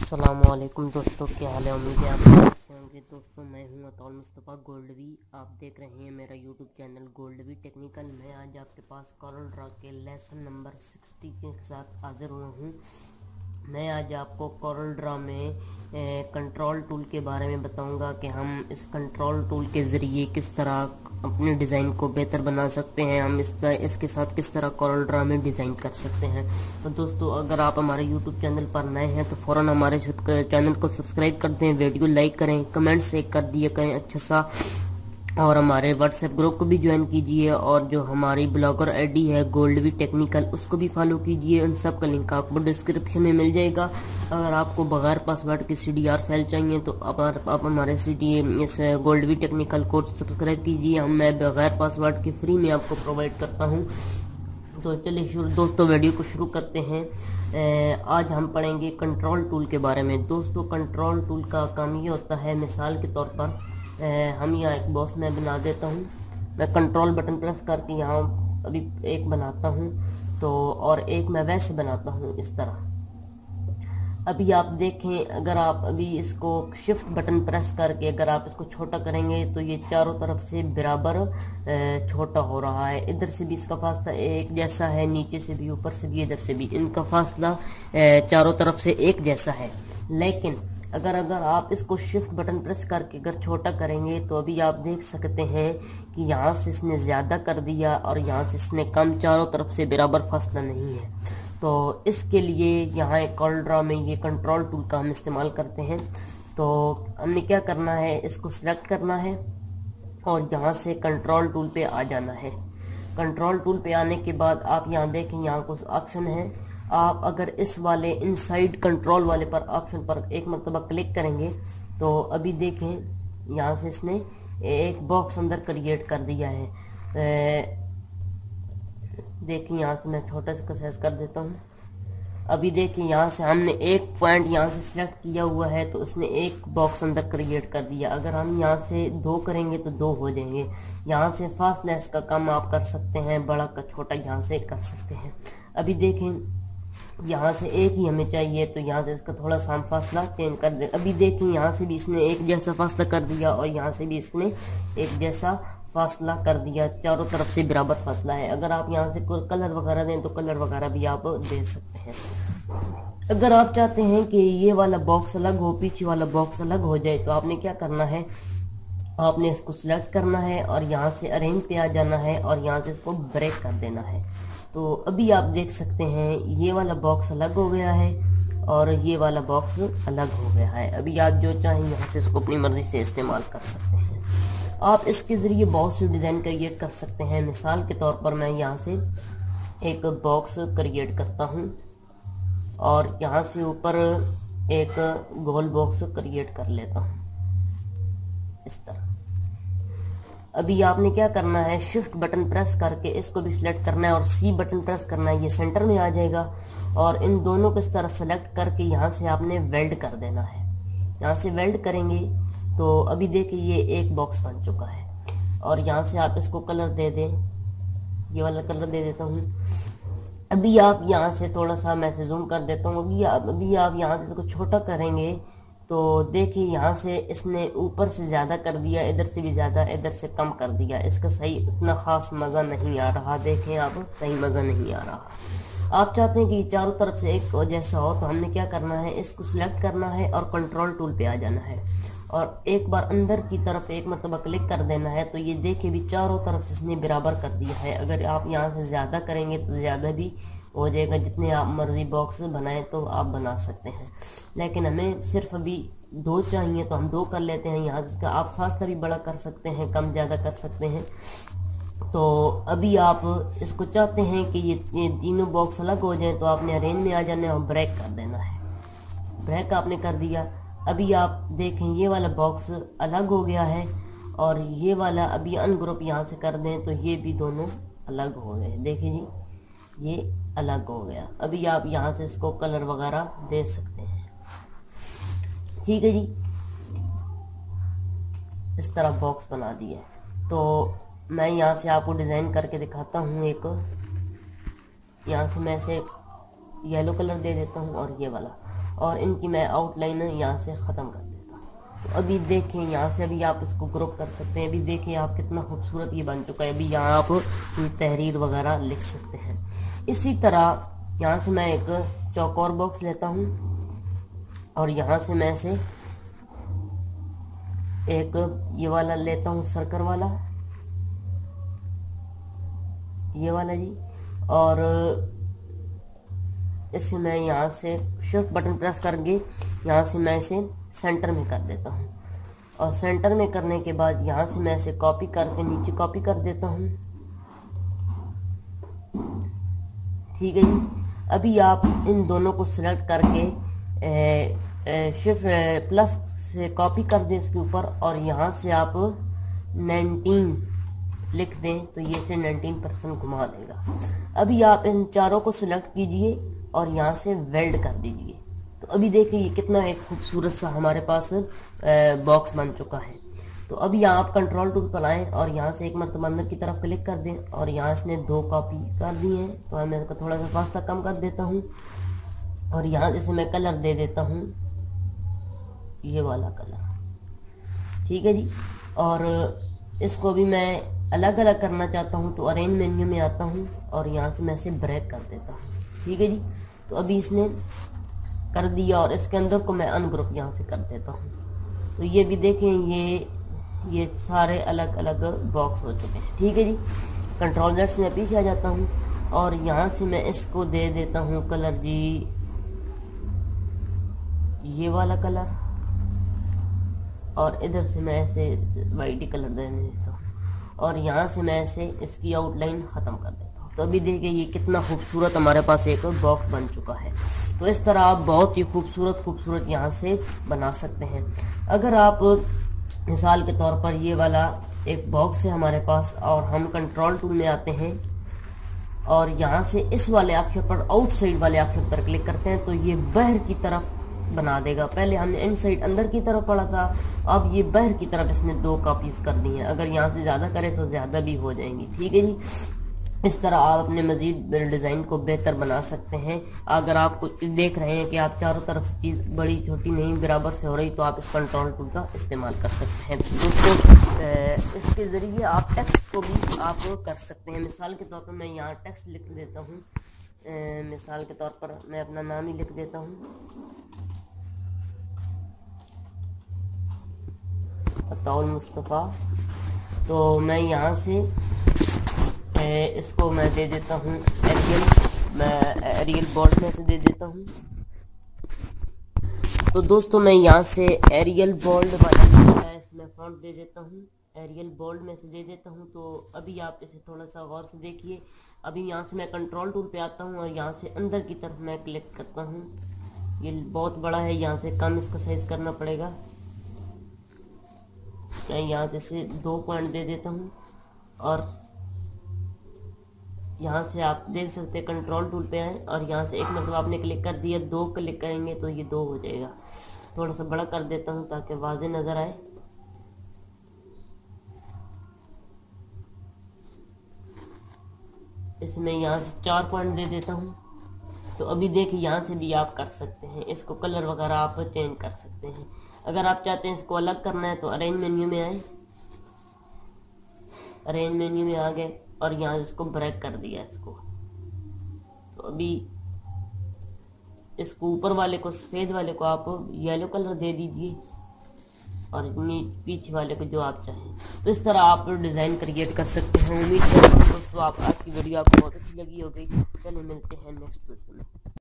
अस्सलामुअलैकुम दोस्तों, क्या हाल है। उम्मीद है आप अच्छे होंगे। दोस्तों, मैं हूं अतौल मुस्तफ़ा गोल्डवी। आप देख रहे हैं मेरा यूट्यूब चैनल गोल्डवी टेक्निकल। मैं आज आपके पास कोरल ड्रा के लेसन नंबर 60 के साथ हाजिर हुआ हूं। मैं आज आपको कोरल ड्रा में कंट्रोल टूल के बारे में बताऊंगा कि हम इस कंट्रोल टूल के ज़रिए किस तरह अपने डिज़ाइन को बेहतर बना सकते हैं। हम इसके साथ किस तरह कोरल ड्रा में डिज़ाइन कर सकते हैं। तो दोस्तों, अगर आप हमारे यूट्यूब चैनल पर नए हैं तो फ़ौरन हमारे चैनल को सब्सक्राइब कर दें, वीडियो लाइक करें, कमेंट से कर दिए करें अच्छा सा, और हमारे व्हाट्सएप ग्रुप को भी ज्वाइन कीजिए। और जो हमारी ब्लॉगर आईडी है गोल्डवी टेक्निकल, उसको भी फॉलो कीजिए। उन सब का लिंक आपको डिस्क्रिप्शन में मिल जाएगा। अगर आपको बगैर पासवर्ड की CDR फाइल चाहिए तो आप हमारे इस गोल्डवी टेक्निकल को सब्सक्राइब कीजिए। मैं बगैर पासवर्ड के फ्री में आपको प्रोवाइड करता हूँ। तो चलिए दोस्तों, वीडियो को शुरू करते हैं। आज हम पढ़ेंगे कंट्रोल टूल के बारे में। दोस्तों, कंट्रोल टूल का काम ये होता है, मिसाल के तौर पर हम यहाँ एक बॉक्स में बना देता हूँ। मैं कंट्रोल बटन प्रेस करके यहाँ अभी एक बनाता हूँ, तो और एक मैं वैसे बनाता हूँ इस तरह। अभी आप देखें, अगर आप अभी इसको शिफ्ट बटन प्रेस करके अगर आप इसको छोटा करेंगे तो ये चारों तरफ से बराबर छोटा हो रहा है। इधर से भी इसका फासला एक जैसा है, नीचे से भी, ऊपर से भी, इधर से भी इनका फासला चारों तरफ से एक जैसा है। लेकिन अगर आप इसको शिफ्ट बटन प्रेस करके अगर छोटा करेंगे तो अभी आप देख सकते हैं कि यहाँ से इसने ज़्यादा कर दिया और यहाँ से इसने कम, चारों तरफ से बराबर फासला नहीं है। तो इसके लिए यहाँ एक कोरल ड्रा में ये कंट्रोल टूल का हम इस्तेमाल करते हैं। तो हमने क्या करना है, इसको सिलेक्ट करना है और यहाँ से कंट्रोल टूल पे आ जाना है। कंट्रोल टूल पे आने के बाद आप यहाँ देखें, यहाँ कुछ ऑप्शन है। आप अगर इस वाले इनसाइड कंट्रोल वाले पर ऑप्शन पर एक मरतबा क्लिक करेंगे तो अभी देखें यहाँ से इसने एक बॉक्स अंदर क्रिएट कर दिया है। देखिए, यहाँ से मैं छोटा सा साइज कर देता हूँ। अभी देखिए, यहाँ से हमने एक पॉइंट यहाँ से सिलेक्ट किया हुआ है तो इसने एक बॉक्स अंदर क्रिएट कर दिया। अगर हम यहाँ से 2 करेंगे तो 2 हो जाएंगे। यहाँ से फासला इसका कम आप कर सकते हैं, बड़ा का छोटा यहाँ से कर सकते हैं। अभी देखें, यहाँ से एक ही हमें चाहिए तो यहाँ से इसका थोड़ा सा फासला चेंज कर दे। अभी देखें, यहाँ से भी इसने एक जैसा फासला कर दिया और यहाँ से भी इसने एक जैसा फासला कर दिया। चारों तरफ से बराबर फासला है। अगर आप यहाँ से कोई कलर वगैरह दें तो कलर वगैरह भी आप दे सकते हैं। अगर आप चाहते हैं कि ये वाला बॉक्स अलग हो, पीछे वाला बॉक्स अलग हो जाए, तो आपने क्या करना है, आपने इसको सिलेक्ट करना है और यहाँ से अरेंज पे आ जाना है और यहाँ से इसको ब्रेक कर देना है। तो अभी आप देख सकते हैं ये वाला बॉक्स अलग हो गया है और ये वाला बॉक्स अलग हो गया है। अभी आप जो चाहें यहाँ से इसको अपनी मर्जी से इस्तेमाल कर सकते हैं। आप इसके ज़रिए बहुत सी डिज़ाइन क्रिएट कर सकते हैं। मिसाल के तौर पर मैं यहाँ से एक बॉक्स क्रिएट करता हूँ और यहाँ से ऊपर एक गोल बॉक्स क्रिएट कर लेता हूँ इस तरह। अभी आपने क्या करना है, शिफ्ट बटन प्रेस करके इसको भी सिलेक्ट करना है और C बटन प्रेस करना है, ये सेंटर में आ जाएगा। और इन दोनों को इस तरह सेलेक्ट करके यहाँ से आपने वेल्ड कर देना है। यहाँ से वेल्ड करेंगे तो अभी देखिए ये एक बॉक्स बन चुका है। और यहाँ से आप इसको कलर दे दें, ये वाला कलर दे देता हूँ। अभी आप यहाँ से थोड़ा सा मैं से जूम कर देता हूँ। अभी आप यहाँ से इसको छोटा करेंगे तो देखिए यहाँ से इसने ऊपर से ज़्यादा कर दिया, इधर से भी ज़्यादा, इधर से कम कर दिया। इसका सही उतना ख़ास मज़ा नहीं आ रहा। देखें आप, सही मज़ा नहीं आ रहा। आप चाहते हैं कि चारों तरफ से एक जैसा हो, तो हमने क्या करना है, इसको सिलेक्ट करना है और कंट्रोल टूल पे आ जाना है और एक बार अंदर की तरफ एक मरतबा क्लिक कर देना है। तो ये देखिए भी चारों तरफ से इसने बराबर कर दिया है। अगर आप यहाँ से ज़्यादा करेंगे तो ज़्यादा भी हो जाएगा। जितने आप मर्जी बॉक्स बनाएं तो आप बना सकते हैं, लेकिन हमें सिर्फ अभी 2 चाहिए तो हम 2 कर लेते हैं। यहाँ से आप फासला भी बड़ा कर सकते हैं, कम ज़्यादा कर सकते हैं। तो अभी आप इसको चाहते हैं कि ये तीनों बॉक्स अलग हो जाएं तो आपने अरेंज में आ जाना है और ब्रेक कर देना है। ब्रेक आपने कर दिया। अभी आप देखें ये वाला बॉक्स अलग हो गया है और ये वाला अभी अनग्रुप यहाँ से कर दें तो ये भी दोनों अलग हो गए। देखिए जी, ये अलग हो गया। अभी आप यहाँ से इसको कलर वगैरह दे सकते हैं। ठीक है जी, इस तरह बॉक्स बना दिया। तो मैं यहाँ से आपको डिज़ाइन करके दिखाता हूँ। एक यहाँ से मैं इसे येलो कलर दे देता हूँ और ये वाला। और इनकी मैं आउटलाइन यहाँ से ख़त्म कर देता हूँ। तो अभी देखें यहाँ से अभी आप इसको ग्रुप कर सकते हैं। अभी देखें आप कितना खूबसूरत ये बन चुका है। अभी यहाँ आप तहरीर वगैरह लिख सकते हैं। इसी तरह यहाँ से मैं एक चौकोर बॉक्स लेता हूँ और यहाँ से मैं इसे एक ये वाला लेता हूँ, सर्कल वाला, ये वाला जी, और इसे मैं यहाँ से शिफ्ट बटन प्रेस करके यहाँ से मैं इसे सेंटर में कर देता हूँ। और सेंटर में करने के बाद यहाँ से मैं इसे कॉपी करके नीचे कॉपी कर देता हूँ। ठीक है जी। अभी आप इन दोनों को सिलेक्ट करके शिफ्ट प्लस से कॉपी कर दें इसके ऊपर और यहाँ से आप 19 लिख दें तो ये से 19% घुमा देगा। अभी आप इन चारों को सिलेक्ट कीजिए और यहाँ से वेल्ड कर दीजिए। तो अभी देखिए ये कितना एक खूबसूरत सा हमारे पास बॉक्स बन चुका है। तो अभी यहाँ आप कंट्रोल टूल पर आएँ और यहाँ से एक मरतबा अंदर की तरफ क्लिक कर दें और यहाँ इसने 2 कॉपी कर दी हैं। तो मैं इसका थोड़ा सा फासला कम कर देता हूँ और यहाँ जैसे मैं कलर दे देता हूँ, ये वाला कलर। ठीक है जी। और इसको भी मैं अलग अलग करना चाहता हूँ तो अरेंज मेन्यू में आता हूँ और यहाँ से मैं इसे ब्रेक कर देता हूँ। ठीक है जी। तो अभी इसने कर दिया और इसके अंदर को मैं अनग्रुप यहाँ से कर देता हूँ। तो ये भी देखें ये सारे अलग अलग बॉक्स हो चुके हैं। ठीक है जी। कंट्रोल Z से मैं पीछे आ जाता हूँ और यहाँ से मैं इसको दे देता हूँ कलर जी, ये वाला कलर, और इधर से मैं ऐसे वाइट कलर देने देता हूँ और यहाँ से मैं ऐसे इसकी आउटलाइन ख़त्म कर देता हूँ। तो अभी देखिए ये कितना खूबसूरत हमारे पास एक बॉक्स बन चुका है। तो इस तरह आप बहुत ही खूबसूरत यहाँ से बना सकते हैं। अगर आप मिसाल के तौर पर ये वाला एक बॉक्स है हमारे पास और हम कंट्रोल टूल में आते हैं और यहाँ से इस वाले ऑप्शन पर आउटसाइड वाले ऑप्शन पर क्लिक करते हैं तो ये बाहर की तरफ बना देगा। पहले हमने इनसाइड अंदर की तरफ पढ़ा था, अब ये बाहर की तरफ इसने 2 कॉपीज कर दी हैं। अगर यहाँ से ज़्यादा करें तो ज़्यादा भी हो जाएंगी। ठीक है जी। इस तरह आप अपने मजीद डिज़ाइन को बेहतर बना सकते हैं। अगर आप कुछ देख रहे हैं कि आप चारों तरफ से चीज़ बड़ी छोटी नहीं बराबर से हो रही तो आप इस कंट्रोल टूल का इस्तेमाल कर सकते हैं। दोस्तों इसके ज़रिए आप टेक्स्ट को भी आप कर सकते हैं। मिसाल के तौर पर मैं यहाँ टेक्स्ट लिख देता हूँ। मिसाल के तौर पर मैं अपना नाम ही लिख देता हूँ, अताउल मुस्तफ़ा। तो मैं यहाँ से इसको मैं दे देता हूँ एरियल, मैं एरियल बोल्ड में से दे देता हूँ। तो दोस्तों मैं यहाँ से एरियल बोल्ड वाला इसमें फॉन्ट दे देता हूँ, एरियल बोल्ड में से दे देता हूँ। तो अभी आप इसे थोड़ा सा गौर से देखिए। अभी यहाँ से मैं कंट्रोल टूल पे आता हूँ और यहाँ से अंदर की तरफ मैं क्लिक करता हूँ। ये बहुत बड़ा है, यहाँ से कम इसका साइज करना पड़ेगा। मैं यहाँ से 2 पॉइंट दे देता हूँ और यहाँ से आप देख सकते हैं कंट्रोल टूल पे आए और यहाँ से एक मतलब आपने क्लिक कर दिया, 2 क्लिक करेंगे तो ये 2 हो जाएगा। थोड़ा सा बड़ा कर देता हूँ ताकि वाज़े नज़र आए। इसमें यहाँ से 4 पॉइंट दे देता हूँ। तो अभी देखिए यहाँ से भी आप कर सकते हैं, इसको कलर वगैरह आप चेंज कर सकते हैं। अगर आप चाहते हैं इसको अलग करना है तो अरेंज मेन्यू में आए, अरेंज मेन्यू में आ गए और यहाँ इसको ब्रेक कर दिया इसको। तो अभी इसको ऊपर वाले को, सफ़ेद वाले को आप येलो कलर दे दीजिए और पीछे वाले को जो आप चाहें। तो इस तरह आप डिज़ाइन क्रिएट कर सकते हैं। उम्मीद करता हूँ दोस्तों आप आज की वीडियो आपको बहुत अच्छी लगी होगी। चलिए मिलते हैं नेक्स्ट वीडियो में।